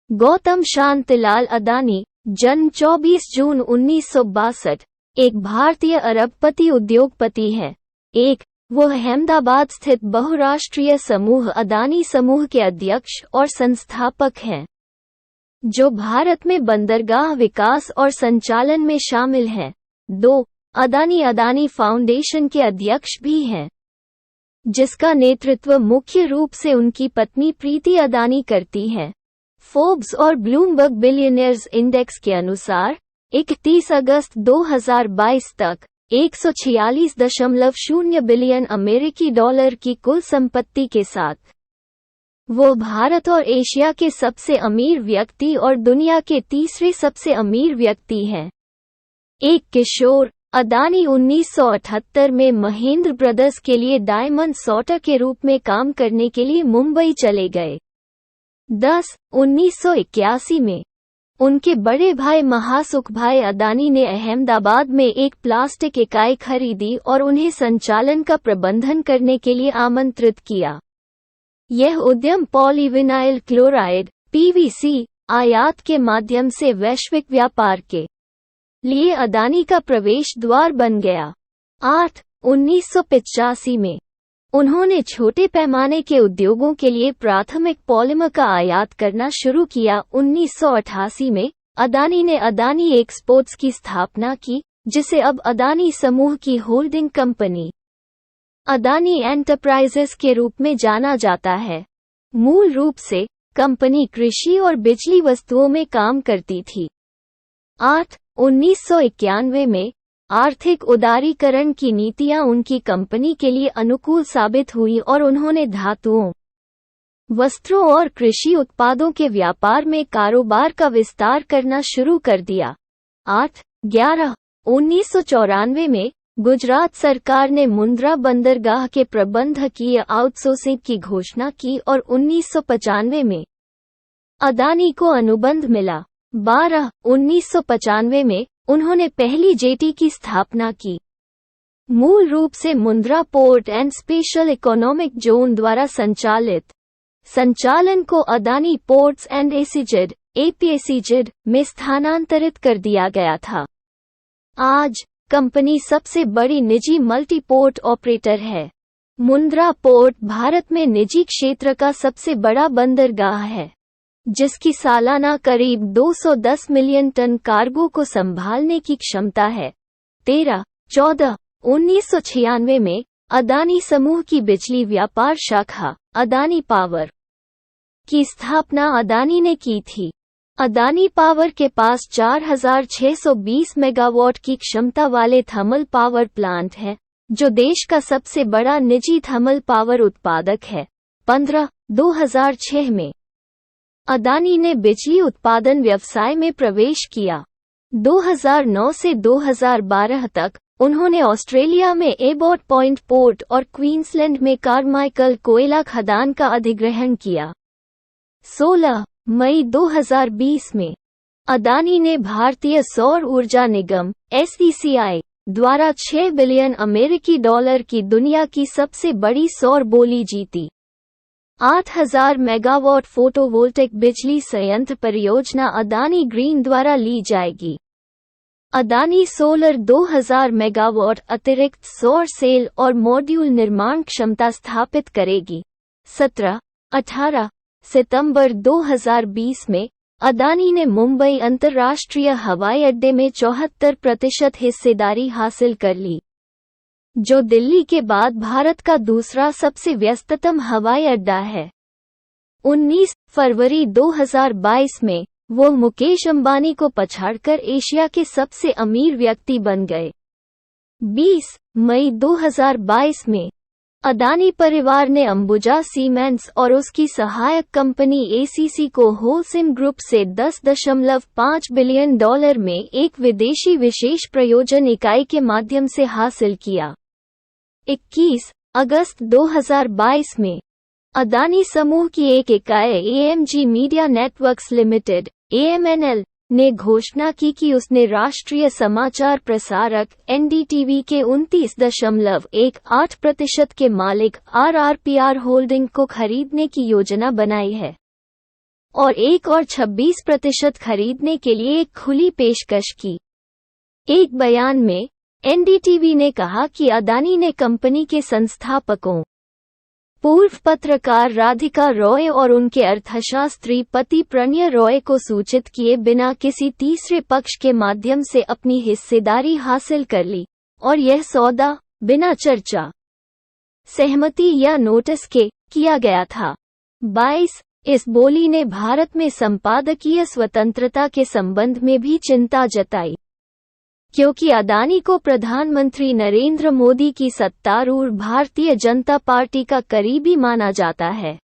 गौतम शांतिलाल अदानी, जन्म 24 जून 1962, एक भारतीय अरबपति उद्योगपति हैं। वो अहमदाबाद स्थित बहुराष्ट्रीय समूह अदानी समूह के अध्यक्ष और संस्थापक हैं, जो भारत में बंदरगाह विकास और संचालन में शामिल हैं। अदानी फाउंडेशन के अध्यक्ष भी हैं, जिसका नेतृत्व मुख्य रूप से उनकी पत्नी प्रीति अदानी करती हैं। फोर्ब्स और ब्लूमबर्ग बिलियनियर्स इंडेक्स के अनुसार 31 अगस्त 2022 तक 146.0 बिलियन अमेरिकी डॉलर की कुल संपत्ति के साथ वो भारत और एशिया के सबसे अमीर व्यक्ति और दुनिया के तीसरे सबसे अमीर व्यक्ति हैं। किशोर अदानी 1978 में महेंद्र ब्रदर्स के लिए डायमंड सॉर्टर के रूप में काम करने के लिए मुंबई चले गए। 1981 में उनके बड़े भाई महासुखभाई अदानी ने अहमदाबाद में एक प्लास्टिक इकाई खरीदी और उन्हें संचालन का प्रबंधन करने के लिए आमंत्रित किया। यह उद्यम पॉलीविनाइल क्लोराइड (PVC) आयात के माध्यम से वैश्विक व्यापार के लिए अदानी का प्रवेश द्वार बन गया। 1985 में उन्होंने छोटे पैमाने के उद्योगों के लिए प्राथमिक पॉलीमर का आयात करना शुरू किया। 1988 में अदानी ने अदानी एक्सपोर्ट्स की स्थापना की, जिसे अब अदानी समूह की होल्डिंग कंपनी अदानी एंटरप्राइजेस के रूप में जाना जाता है। मूल रूप से कंपनी कृषि और बिजली वस्तुओं में काम करती थी। 1991 में आर्थिक उदारीकरण की नीतियां उनकी कंपनी के लिए अनुकूल साबित हुई और उन्होंने धातुओं, वस्त्रों और कृषि उत्पादों के व्यापार में कारोबार का विस्तार करना शुरू कर दिया। 1994 में गुजरात सरकार ने मुंद्रा बंदरगाह के प्रबंधकीय आउटसोर्सिंग की घोषणा की और 1995 में अदानी को अनुबंध मिला। 1995 में उन्होंने पहली जेटी की स्थापना की। मूल रूप से Mundra port and special economic zone द्वारा संचालन को Adani ports and ACZ (APSEZ) में स्थानांतरित कर दिया गया था। आज कंपनी सबसे बड़ी निजी मल्टी पोर्ट ऑपरेटर है। मुंद्रा पोर्ट भारत में निजी क्षेत्र का सबसे बड़ा बंदरगाह है, जिसकी सालाना करीब 210 मिलियन टन कार्गो को संभालने की क्षमता है। 1996 में अदानी समूह की बिजली व्यापार शाखा अदानी पावर की स्थापना अदानी ने की थी। अदानी पावर के पास 4620 मेगावाट की क्षमता वाले थर्मल पावर प्लांट है, जो देश का सबसे बड़ा निजी थर्मल पावर उत्पादक है। 2006 में अदानी ने बिजली उत्पादन व्यवसाय में प्रवेश किया। 2009 से 2012 तक उन्होंने ऑस्ट्रेलिया में एबॉट पॉइंट पोर्ट और क्वींसलैंड में कार्माइकल कोयला खदान का अधिग्रहण किया। 16 मई 2020 में अदानी ने भारतीय सौर ऊर्जा निगम (SECI) द्वारा 6 बिलियन अमेरिकी डॉलर की दुनिया की सबसे बड़ी सौर बोली जीती। 8000 मेगावाट फोटोवोल्टिक बिजली संयंत्र परियोजना अदानी ग्रीन द्वारा ली जाएगी। अदानी सोलर 2000 मेगावाट अतिरिक्त सौर सेल और मॉड्यूल निर्माण क्षमता स्थापित करेगी। 17-18 सितंबर 2020 में अदानी ने मुंबई अंतर्राष्ट्रीय हवाई अड्डे में 74% हिस्सेदारी हासिल कर ली, जो दिल्ली के बाद भारत का दूसरा सबसे व्यस्ततम हवाई अड्डा है। 19 फरवरी 2022 में वो मुकेश अंबानी को पछाड़कर एशिया के सबसे अमीर व्यक्ति बन गए। 20 मई 2022 में अदानी परिवार ने अंबुजा सीमेंट्स और उसकी सहायक कंपनी ACC को होलसिम ग्रुप से $10.5 बिलियन में एक विदेशी विशेष प्रयोजन इकाई के माध्यम से हासिल किया। 21 अगस्त 2022 में अदानी समूह की एक इकाई AMG media networks limited (AMNL) ने घोषणा की कि उसने राष्ट्रीय समाचार प्रसारक NDTV के 29.18% के मालिक RRPR होल्डिंग को खरीदने की योजना बनाई है। और 26% खरीदने के लिए एक खुली पेशकश की। एक बयान में एनडीटीवी ने कहा कि अदानी ने कंपनी के संस्थापकों, पूर्व पत्रकार राधिका रॉय और उनके अर्थशास्त्री पति प्रणय रॉय को सूचित किए बिना किसी तीसरे पक्ष के माध्यम से अपनी हिस्सेदारी हासिल कर ली, और यह सौदा बिना चर्चा, सहमति या नोटिस के किया गया था। 22 इस बोली ने भारत में संपादकीय स्वतंत्रता के संबंध में भी चिंता जताई, क्योंकि अदानी को प्रधानमंत्री नरेंद्र मोदी की सत्तारूढ़ भारतीय जनता पार्टी का करीबी माना जाता है।